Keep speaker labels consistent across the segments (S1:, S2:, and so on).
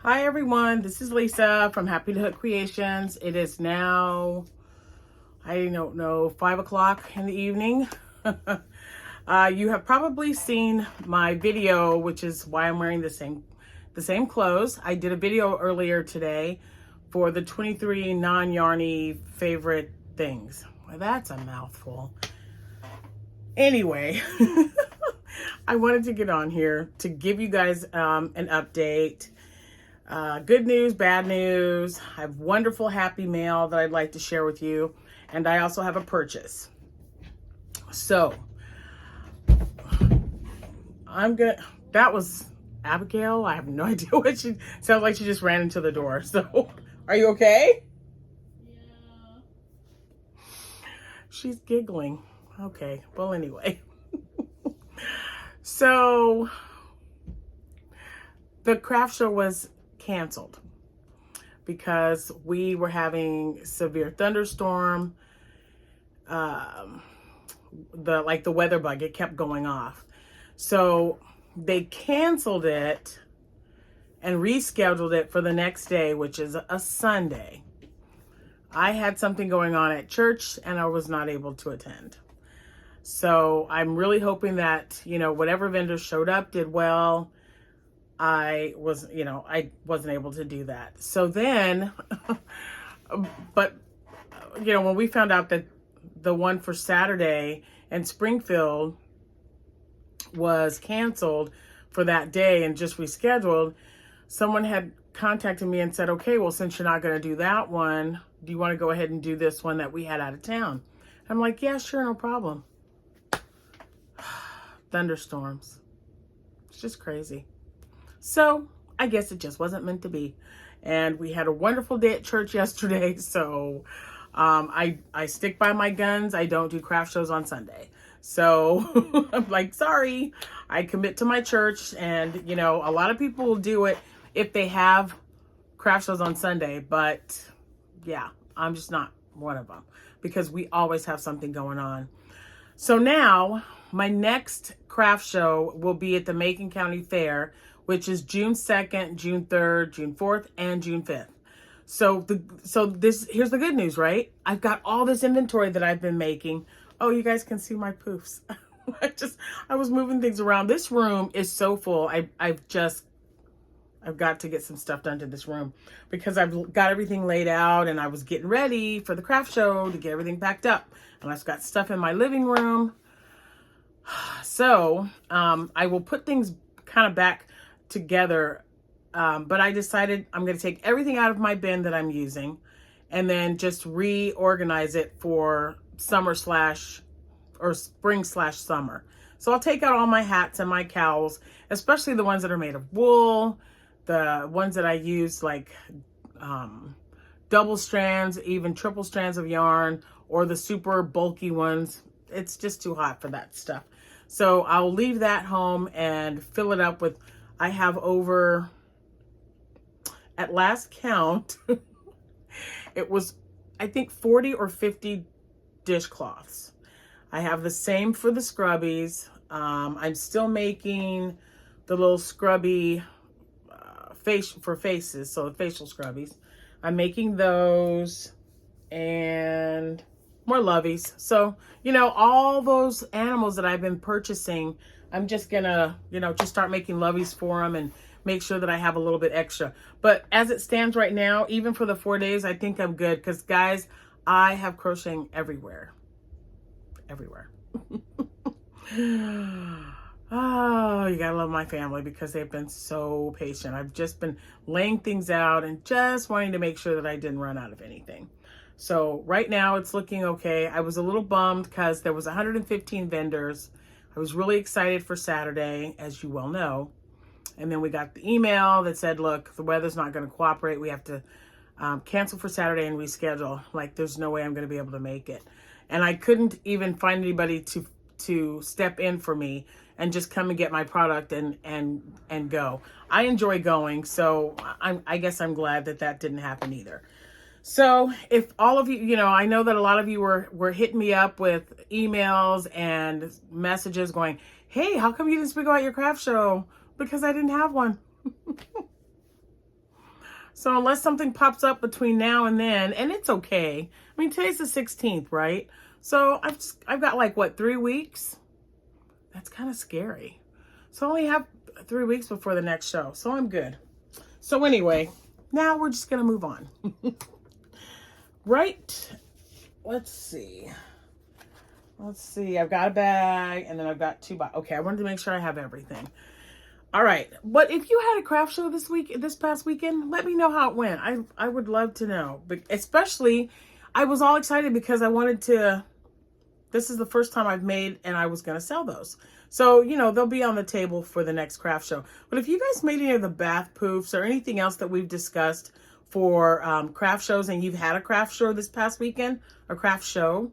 S1: Hi everyone, this is Lisa from Happytohook Creations. It is now, I don't know, 5 o'clock in the evening. You have probably seen my video, which is why I'm wearing the same clothes. I did a video earlier today for the 23 non-yarny favorite things. Well, that's a mouthful. Anyway, I wanted to get on here to give you guys an update. Good news, bad news. I have wonderful happy mail that I'd like to share with you. And I also have a purchase. So, that was Abigail. I have no idea what she, sounds like she just ran into the door. So, are you okay?
S2: Yeah.
S1: She's giggling. Okay, well anyway. So, the craft show was canceled because we were having severe thunderstorm. The weather bug, it kept going off. So they canceled it and rescheduled it for the next day, which is a Sunday. I had something going on at church and I was not able to attend. So I'm really hoping that, whatever vendors showed up did well. I wasn't able to do that. So then, but, when we found out that the one for Saturday in Springfield was canceled for that day and just rescheduled, someone had contacted me and said, okay, well, since you're not going to do that one, do you want to go ahead and do this one that we had out of town? I'm like, yeah, sure, no problem. Thunderstorms. It's just crazy. So I guess it just wasn't meant to be. And we had a wonderful day at church yesterday. So I stick by my guns. I don't do craft shows on Sunday. So I'm like, sorry, I commit to my church. And, a lot of people will do it if they have craft shows on Sunday. But yeah, I'm just not one of them because we always have something going on. So now my next craft show will be at the Macon County Fair, which is June 2nd, June 3rd, June 4th, and June 5th. So here's the good news, right? I've got all this inventory that I've been making. Oh, you guys can see my poofs. I was moving things around. This room is so full. I've got to get some stuff done to this room because I've got everything laid out and I was getting ready for the craft show to get everything packed up. And I've got stuff in my living room. So I will put things kind of back together. But I decided I'm going to take everything out of my bin that I'm using and then just reorganize it for summer / or spring / summer. So I'll take out all my hats and my cowls, especially the ones that are made of wool, the ones that I use like double strands, even triple strands of yarn, or the super bulky ones. It's just too hot for that stuff. So I'll leave that home and fill it up with, I have over, at last count, it was, I think 40 or 50 dishcloths. I have the same for the scrubbies. I'm still making the little scrubby for faces, so the facial scrubbies. I'm making those and more loveys. So, all those animals that I've been purchasing, I'm just gonna, just start making loveys for them and make sure that I have a little bit extra. But as it stands right now, even for the 4 days, I think I'm good. Because guys, I have crocheting everywhere. Everywhere. Oh, you gotta love my family because they've been so patient. I've just been laying things out and just wanting to make sure that I didn't run out of anything. So right now it's looking okay. I was a little bummed because there was 115 vendors. I was really excited for Saturday, as you well know. And then we got the email that said, look, the weather's not going to cooperate. We have to cancel for Saturday and reschedule. Like, there's no way I'm going to be able to make it. And I couldn't even find anybody to step in for me and just come and get my product and go. I enjoy going, so I guess I'm glad that didn't happen either. So if all of you, I know that a lot of you were hitting me up with emails and messages going, hey, how come you didn't speak about your craft show? Because I didn't have one. So unless something pops up between now and then, and it's okay. I mean, today's the 16th, right? So I've got like, what, 3 weeks? That's kind of scary. So I only have 3 weeks before the next show. So I'm good. So anyway, now we're just going to move on. Right. Let's see. I've got a bag and then I've got 2 boxes. Okay, I wanted to make sure I have everything. All right. But if you had a craft show this past weekend, let me know how it went. I would love to know. But especially, I was all excited because I wanted to. This is the first time I've made, and I was going to sell those. So, you know, they'll be on the table for the next craft show. But if you guys made any of the bath poofs or anything else that we've discussed for craft shows, and you've had a craft show this past weekend, a craft show,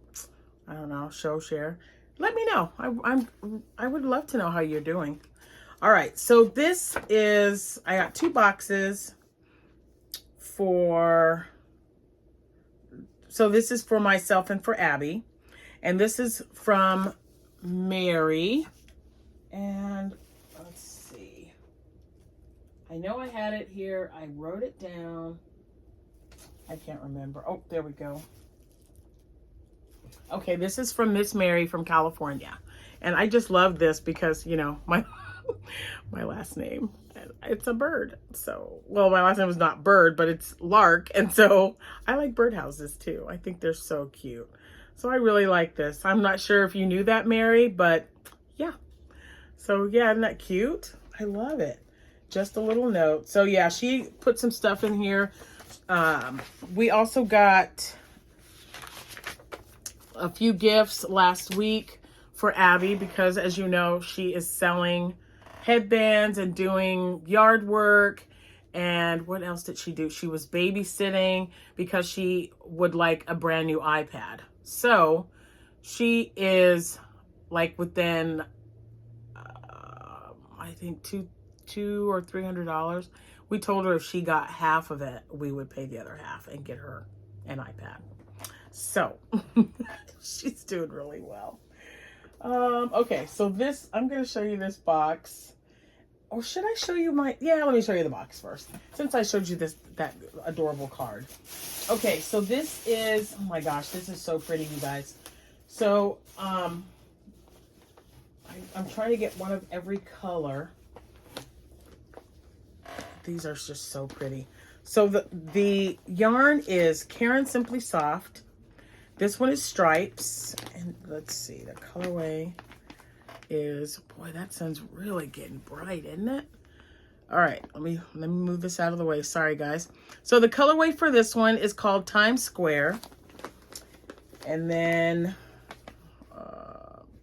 S1: I don't know, share, let me know. I would love to know how you're doing. All right, so this is, I got 2 boxes for, so this is for myself and for Abby. And this is from Mary. And let's see. I know I had it here. I wrote it down. I can't remember. Oh, there we go. Okay, this is from Miss Mary from California. And I just love this because, you know, my last name, it's a bird. So, well, my last name is not Bird, but it's Larck. And so I like birdhouses too. I think they're so cute. So I really like this. I'm not sure if you knew that, Mary, but yeah. So yeah, isn't that cute? I love it. Just a little note. So yeah, she put some stuff in here. We also got a few gifts last week for Abby because, as you know, she is selling headbands and doing yard work. And what else did she do? She was babysitting because she would like a brand new iPad. So she is like within, I think $200 or $300. We told her if she got half of it, we would pay the other half and get her an iPad. So she's doing really well. Okay, so this, I'm going to show you this box. Or should I show you yeah, let me show you the box first. Since I showed you that adorable card. Okay, so this is, oh my gosh, this is so pretty, you guys. So, I'm trying to get one of every color. These are just so pretty. So the yarn is Karen Simply Soft. This one is Stripes. And let's see, the colorway is, boy, that sun's really getting bright, isn't it? All right, let me move this out of the way. Sorry, guys. So the colorway for this one is called Times Square. And then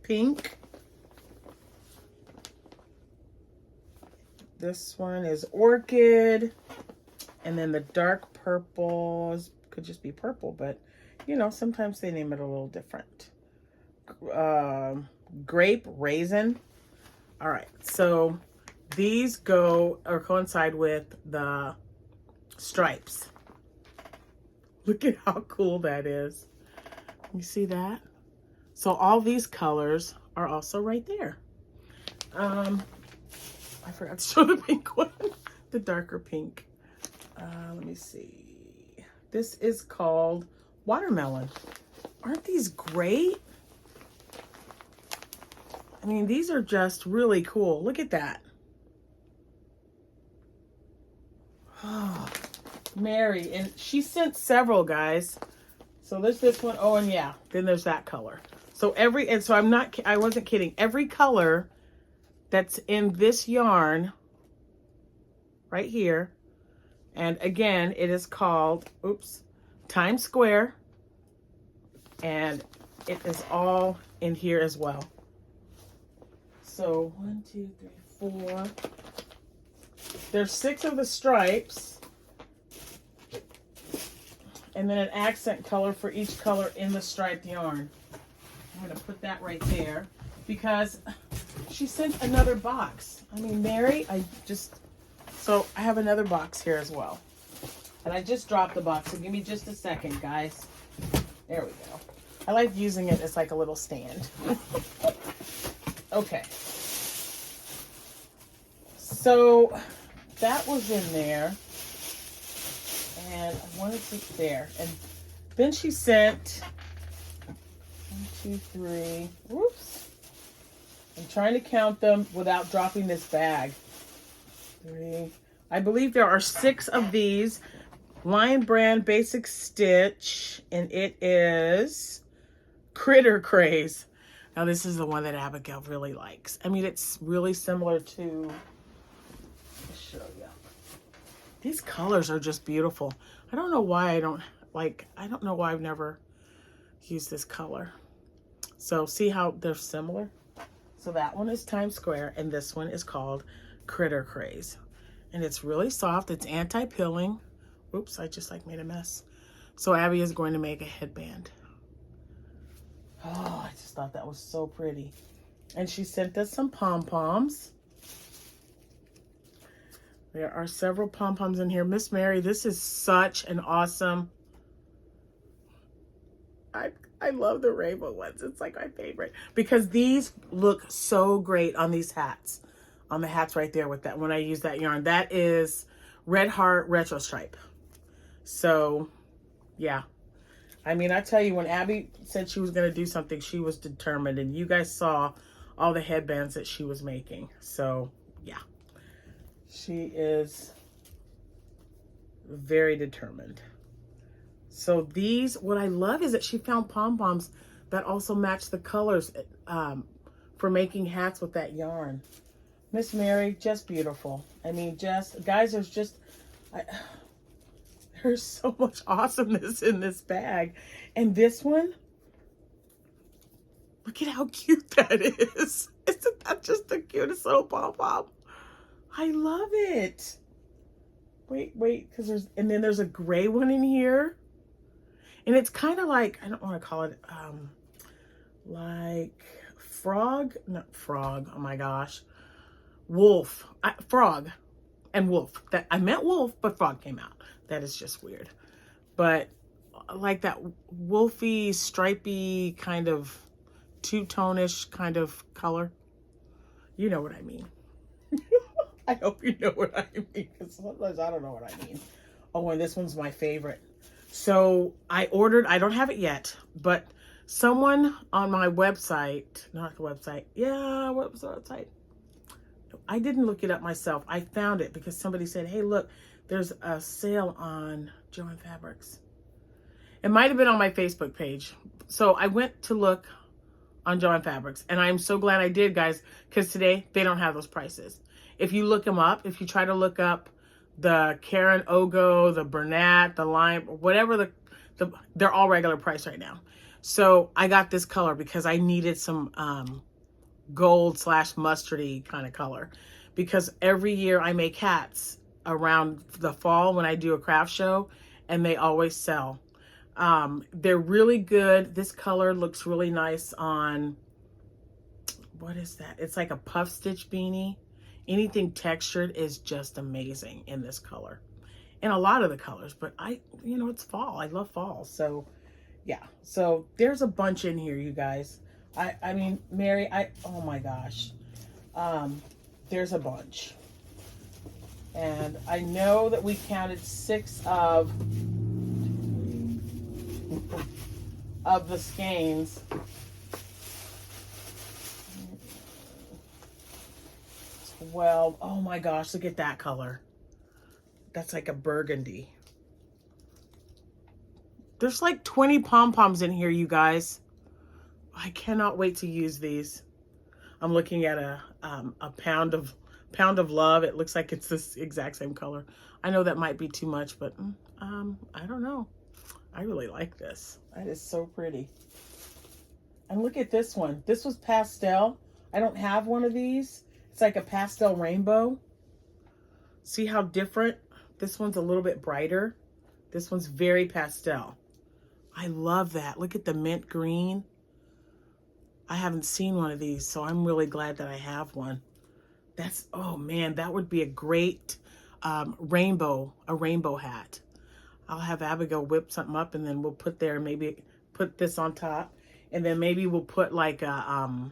S1: pink. This one is Orchid. And then the dark purple could just be purple, but you know, sometimes they name it a little different. Grape Raisin. All right, so these go or coincide with the stripes. Look at how cool that is. You see that? So all these colors are also right there. I forgot to show the pink one, the darker pink. Let me see. This is called Watermelon. Aren't these great? I mean, these are just really cool. Look at that. Oh, Mary, and she sent several, guys. So there's this one. Oh, and yeah, then there's that color. So I wasn't kidding. Every color that's in this yarn right here. And again, it is called, Times Square. And it is all in here as well. So 1, 2, 3, 4. There's 6 of the stripes. And then an accent color for each color in the striped yarn. I'm going to put that right there because she sent another box. I mean, Mary, so I have another box here as well. And I just dropped the box, so give me just a second, guys. There we go. I like using it as like a little stand. Okay. So that was in there. And I wanted to there. And then she sent 1, 2, 3. Whoops. I'm trying to count them without dropping this bag. 3. I believe there are 6 of these. Lion Brand Basic Stitch. And it is Critter Craze. Now this is the one that Abigail really likes. I mean, it's really similar to, I'll show you. These colors are just beautiful. I don't know why I don't know why I've never used this color. So see how they're similar? So that one is Times Square and this one is called Critter Craze. And it's really soft. It's anti-pilling. Oops, I just made a mess. So Abby is going to make a headband. Oh, I just thought that was so pretty. And she sent us some Pom Poms. There are several Pom Poms in here. Miss Mary, this is such an awesome... I love the rainbow ones. It's like my favorite. Because these look so great on these hats. On the hats right there with that, when I use that yarn. That is Red Heart Retro Stripe. So, yeah. I mean, I tell you, when Abby said she was going to do something, she was determined. And you guys saw all the headbands that she was making. So, yeah. She is very determined. So these, what I love is that she found Pom Poms that also match the colors for making hats with that yarn. Miss Mary, just beautiful. I mean, just, guys, there's so much awesomeness in this bag. And this one, look at how cute that is. Isn't that just the cutest little Pom Pom? I love it. Wait, because there's a gray one in here. And it's kind of like, I don't want to call it, like not frog, oh my gosh. Wolf, frog and wolf. That I meant wolf, but frog came out. That is just weird. But like that wolfy, stripy kind of two-tone-ish kind of color. You know what I mean. I hope you know what I mean, because sometimes I don't know what I mean. Oh, and this one's my favorite. So I ordered, I don't have it yet, but someone on my website, not the website. Yeah, what was the website? I didn't look it up myself. I found it because somebody said, hey, look, there's a sale on Joann Fabrics. It might have been on my Facebook page. So I went to look on Joann Fabrics, and I'm so glad I did, guys, because today they don't have those prices. If you look them up, if you try to look up the Karen Ogo, the Bernat, the Lime, whatever they're all regular price right now. So I got this color because I needed some gold / mustardy kind of color, because every year I make hats around the fall when I do a craft show, and they always sell. They're really good. This color looks really nice on, what is that? It's like a puff stitch beanie. Anything textured is just amazing in this color. And a lot of the colors, but it's fall. I love fall. So yeah. So there's a bunch in here, you guys. I mean, Mary, oh my gosh. There's a bunch. And I know that we counted 6 of the skeins. 12. Oh my gosh, look at that color. That's like a burgundy. There's like 20 Pom Poms in here, you guys. I cannot wait to use these. I'm looking at a pound of love. It looks like it's this exact same color. I know that might be too much, but I don't know. I really like this. That is so pretty. And look at this one. This was pastel. I don't have one of these. It's like a pastel rainbow. See how different? This one's a little bit brighter. This one's very pastel. I love that. Look at the mint green. I haven't seen one of these, so I'm really glad that I have one. Oh man, that would be a great rainbow hat. I'll have Abigail whip something up, and then we'll put there, maybe put this on top, and then maybe we'll put like a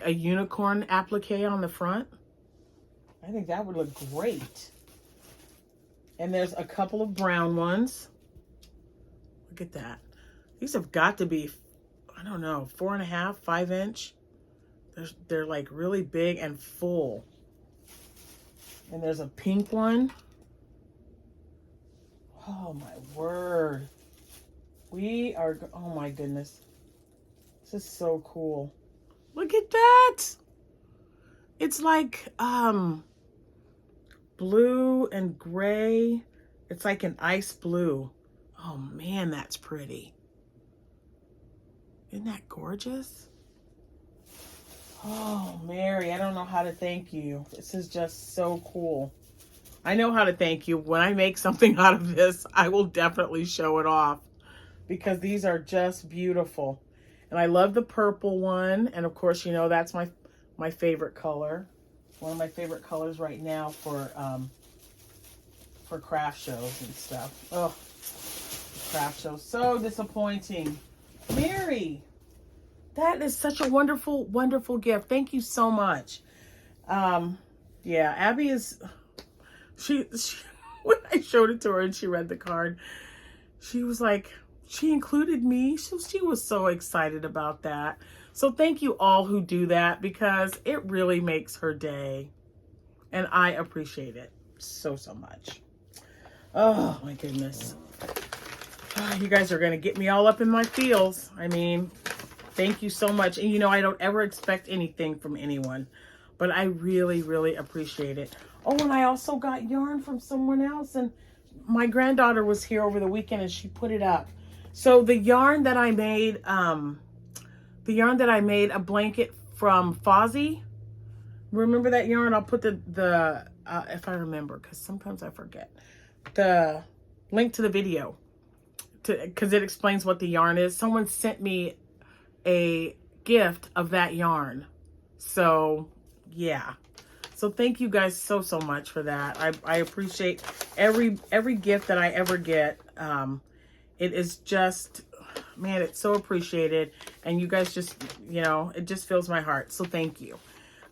S1: unicorn applique on the front. I think that would look great. And there's a couple of brown ones. Look at that. These have got to be, I don't know, 4.5, 5 inch. They're like really big and full. And there's a pink one. Oh my word. We are, oh my goodness. This is so cool. Look at that. It's like blue and gray. It's like an ice blue. Oh man, that's pretty. Isn't that gorgeous? Oh, Mary, I don't know how to thank you. This is just so cool. I know how to thank you. When I make something out of this, I will definitely show it off because these are just beautiful. And I love the purple one. And of course, you know, that's my favorite color. One of my favorite colors right now for craft shows and stuff. Oh, craft shows. So disappointing. Mary, that is such a wonderful, wonderful gift. Thank you so much. Yeah, Abby is, she when I showed it to her and she read the card, she was like, she included me. She was so excited about that. So thank you all who do that because it really makes her day. And I appreciate it so, so much. Oh my goodness. You guys are going to get me all up in my feels. I mean, thank you so much. And you know, I don't ever expect anything from anyone, but I really, really appreciate it. Oh, and I also got yarn from someone else, and my granddaughter was here over the weekend and she put it up. So the yarn that I made, a blanket from Fozzie. Remember that yarn? I'll put the if I remember, because sometimes I forget, the link to the video because it explains what the yarn is. Someone sent me a gift of that yarn. So yeah. So thank you guys so, so much for that. I appreciate every gift that I ever get. It is just, man, it's so appreciated. And you guys just, you know, it just fills my heart. So thank you.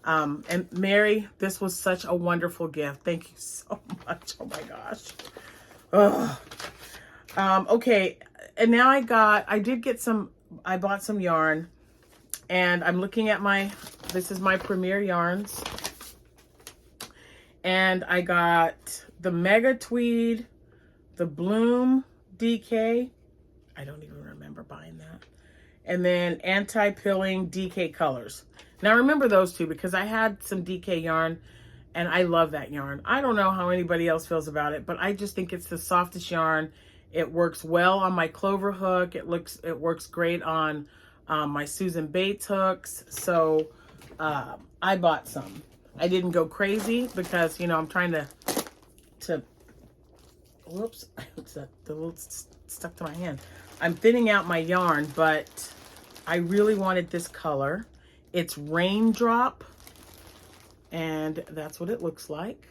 S1: And Mary, this was such a wonderful gift. Thank you so much. Oh my gosh. Ugh. Okay. And now I bought some yarn, and I'm looking at this is my Premier Yarns. And I got the Mega Tweed, the Bloom DK. I don't even remember buying that. And then Anti-Pilling DK Colors. Now I remember those two because I had some DK yarn and I love that yarn. I don't know how anybody else feels about it, but I just think it's the softest yarn. It works well on my Clover hook. It works great on my Susan Bates hooks. So I bought some. I didn't go crazy because, you know, I'm trying to whoops, the little stuck to my hand. I'm thinning out my yarn, but I really wanted this color. It's Raindrop, and that's what it looks like.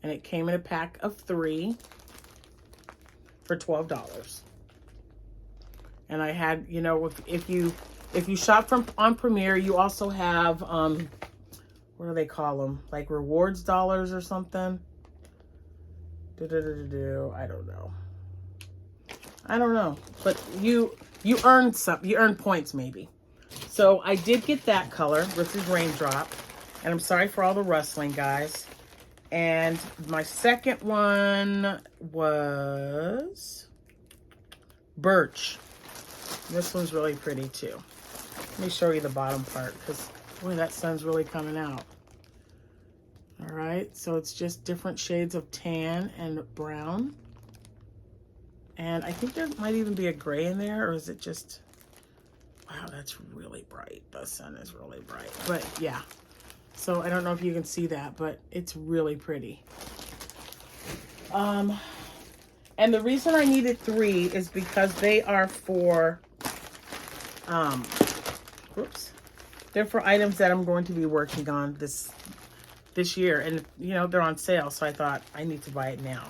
S1: And it came in a pack of 3 for $12. And I had, you know, if you shop on Premier, you also have what do they call them? Like rewards dollars or something. I don't know. I don't know. But you earn you earn points maybe. So I did get that color, which is Raindrop. And I'm sorry for all the rustling, guys. And my second one was Birch. This one's really pretty too. Let me show you the bottom part because, boy, that sun's really coming out. All right, so it's just different shades of tan and brown. And I think there might even be a gray in there, or is it just, wow, that's really bright. The sun is really bright, but yeah. So I don't know if you can see that, but it's really pretty. And the reason I needed 3 is because they are for, they're for items that I'm going to be working on this year, and you know, they're on sale, so I thought I need to buy it now.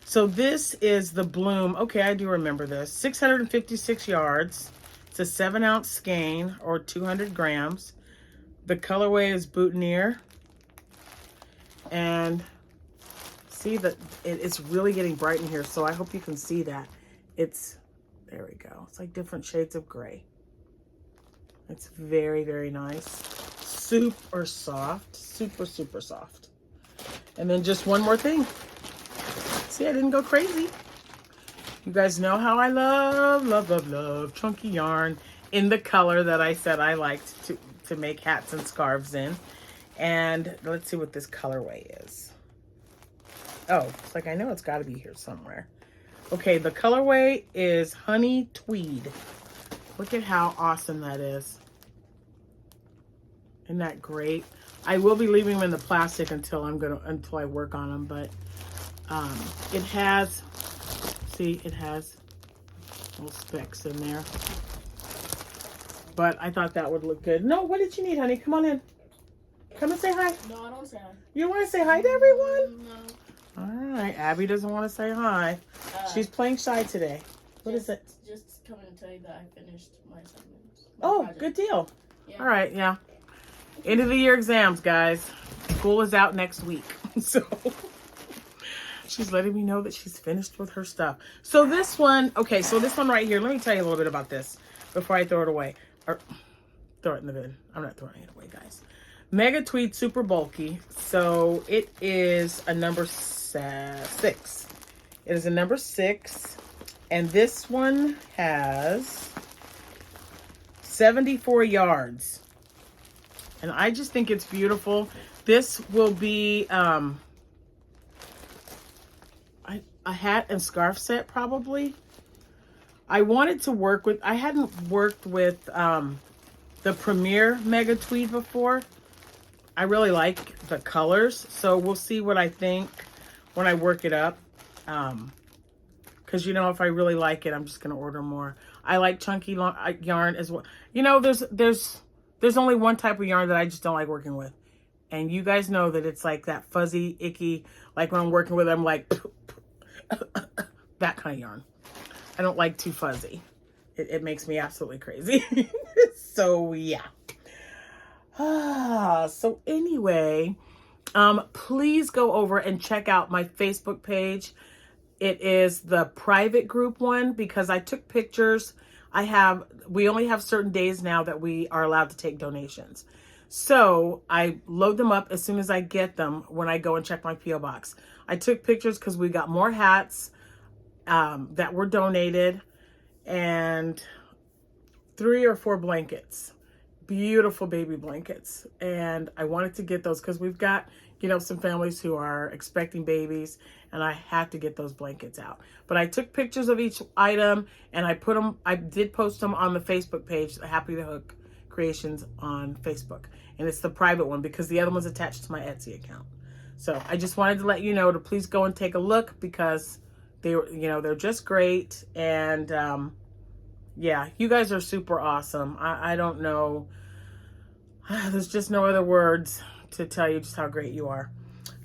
S1: So this is the Bloom. Okay, I do remember this. 656 yards. It's a 7-ounce skein, or 200 grams. The colorway is Boutonniere. And see that it's really getting bright in here, so I hope you can see that. There we go. It's like different shades of gray. It's very, very nice. Super soft. Super, super soft. And then just one more thing. See, I didn't go crazy. You guys know how I love chunky yarn in the color that I said I liked to make hats and scarves in. And let's see what this colorway is. Oh, it's like I know it's got to be here somewhere. Okay, the colorway is Honey Tweed. Look at how awesome that is. Isn't that great? I will be leaving them in the plastic until I work on them, but it has, see, it has little specks in there. But I thought that would look good. No, what did you need, honey? Come on in. Come and say hi.
S2: No, I don't say hi.
S1: You don't want to say hi to everyone?
S2: No.
S1: All right, Abby doesn't want to say hi. She's playing shy today. What is it?
S2: Just coming to tell you that I finished my assignments.
S1: Project. Good deal.
S2: Yeah.
S1: All right, yeah. End of the year exams, guys. School is out next week. So she's letting me know that she's finished with her stuff. So this one, okay, so this one right here, let me tell you a little bit about this before I throw it away. Or throw it in the bin. I'm not throwing it away, guys. Mega Tweed Super Bulky. So it is a number 6. It is a number 6. And this one has 74 yards. And I just think it's beautiful. This will be a hat and scarf set probably. I wanted to work with, I hadn't worked with the Premier Mega Tweed before. I really like the colors, so we'll see what I think when I work it up. Because, you know, if I really like it, I'm just going to order more. I like chunky yarn as well. You know, there's only one type of yarn that I just don't like working with. And you guys know that it's like that fuzzy, icky, like when I'm working with it, I'm like, that kind of yarn. I don't like too fuzzy. It makes me absolutely crazy. So, yeah. So anyway, please go over and check out my Facebook page. It is the private group one because I took pictures. We only have certain days now that we are allowed to take donations. So I load them up as soon as I get them when I go and check my P.O. box. I took pictures because we got more hats that were donated and 3 or 4 blankets. Beautiful baby blankets. And I wanted to get those because we've got, you know, some families who are expecting babies and I had to get those blankets out. But I took pictures of each item and I did post them on the Facebook page, Happytohook Creations on Facebook. And it's the private one because the other one's attached to my Etsy account. So I just wanted to let you know to please go and take a look because they're just great. And yeah, you guys are super awesome. I don't know. There's just no other words to tell you just how great you are.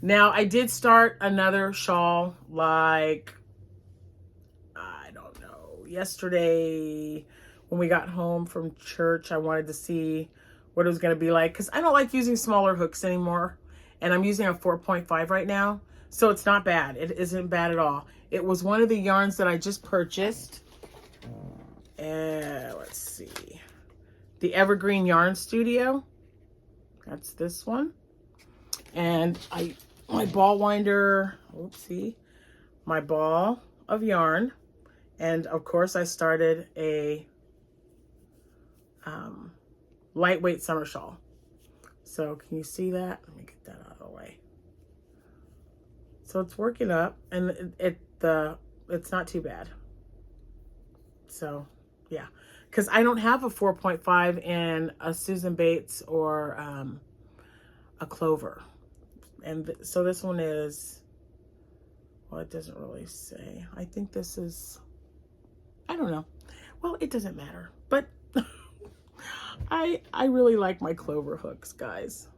S1: Now, I did start another shawl like, I don't know, yesterday when we got home from church. I wanted to see what it was going to be like because I don't like using smaller hooks anymore. And I'm using a 4.5 right now. So it's not bad. It isn't bad at all. It was one of the yarns that I just purchased. Let's see. The Evergreen Yarn Studio. That's this one. And my ball winder, oopsie, my ball of yarn. And of course I started a lightweight summer shawl. So can you see that? Let me get that out of the way. So it's working up and it's not too bad. So yeah, because I don't have a 4.5 in a Susan Bates or a Clover. And so this one is, well, it doesn't really say. I think this is, I don't know. Well, it doesn't matter. But I really like my Clover hooks, guys.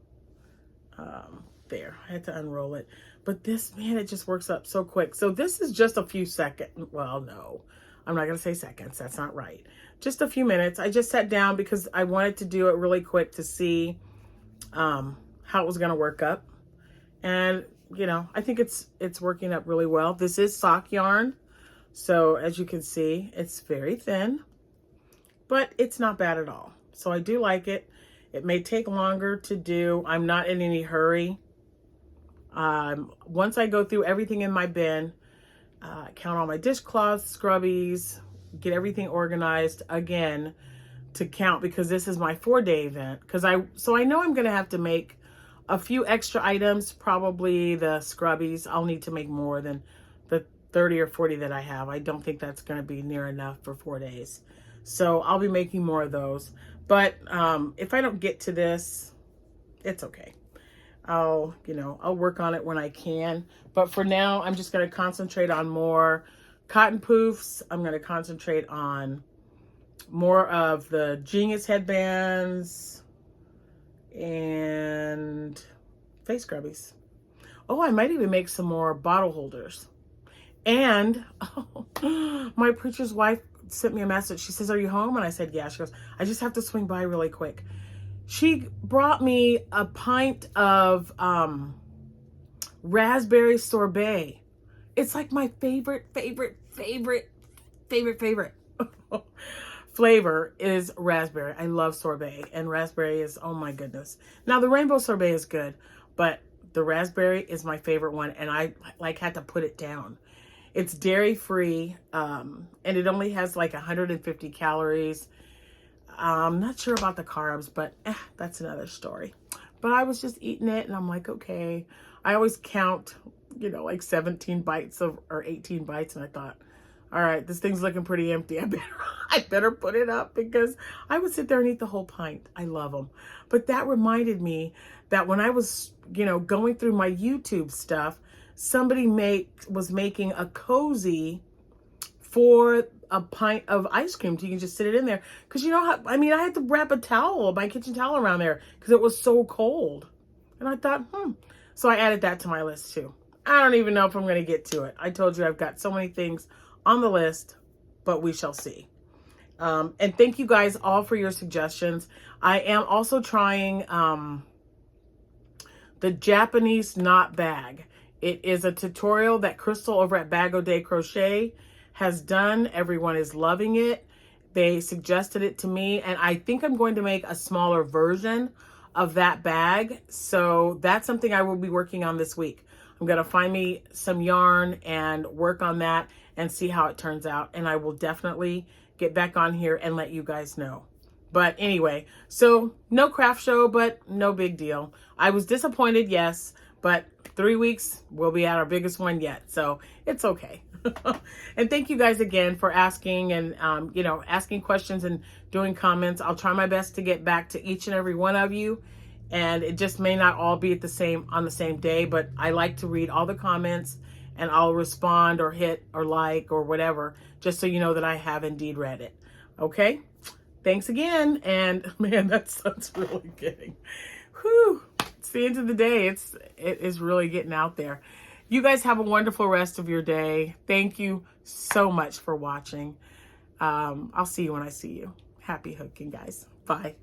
S1: There, I had to unroll it. But this, man, it just works up so quick. So this is just a few seconds. Well, no, I'm not going to say seconds. That's not right. Just a few minutes. I just sat down because I wanted to do it really quick to see how it was going to work up. And, you know, I think it's working up really well. This is sock yarn. So as you can see, it's very thin, but it's not bad at all. So I do like it. It may take longer to do. I'm not in any hurry. Once I go through everything in my bin, count all my dishcloths, scrubbies, get everything organized again to count, because this is my 4-day event. So I know I'm going to have to make a few extra items, probably the scrubbies. I'll need to make more than the 30 or 40 that I have. I don't think that's going to be near enough for 4 days. So I'll be making more of those. But if I don't get to this, it's okay. I'll work on it when I can. But for now, I'm just going to concentrate on more cotton poofs. I'm going to concentrate on more of the Genius headbands and face scrubbies. Oh, I might even make some more bottle holders. And my preacher's wife sent me a message. She says, "Are you home?" And I said, "Yeah." She goes, "I just have to swing by really quick." She brought me a pint of raspberry sorbet. It's like my favorite flavor is raspberry. I love sorbet, and raspberry is, oh my goodness. Now the rainbow sorbet is good, but the raspberry is my favorite one, and I had to put it down. It's dairy free, and it only has like 150 calories. I'm not sure about the carbs, but that's another story. But I was just eating it, and I'm like, okay. I always count, like 17 bites or 18 bites, and I thought, all right, this thing's looking pretty empty. I better put it up, because I would sit there and eat the whole pint. I love them. But that reminded me that when I was, going through my YouTube stuff, somebody was making a cozy for a pint of ice cream. So you can just sit it in there. Because I had to wrap my kitchen towel around there because it was so cold. And I thought, So I added that to my list too. I don't even know if I'm going to get to it. I told you I've got so many things on the list, but we shall see. And thank you guys all for your suggestions. I am also trying the Japanese knot bag. It is a tutorial that Crystal over at Bag O' Day Crochet has done. Everyone is loving it. They suggested it to me, and I think I'm going to make a smaller version of that bag. So that's something I will be working on this week. I'm going to find me some yarn and work on that and see how it turns out. And I will definitely get back on here and let you guys know. But anyway, so no craft show, but no big deal. I was disappointed, yes, but 3 weeks, we'll be at our biggest one yet. So it's okay. And thank you guys again for asking and, asking questions and doing comments. I'll try my best to get back to each and every one of you. And it just may not all be on the same day, but I like to read all the comments, and I'll respond or hit or like or whatever, just so you know that I have indeed read it. Okay? Thanks again. And man, that sun's really getting, whew, it's the end of the day. It is really getting out there. You guys have a wonderful rest of your day. Thank you so much for watching. I'll see you when I see you. Happy hooking, guys. Bye.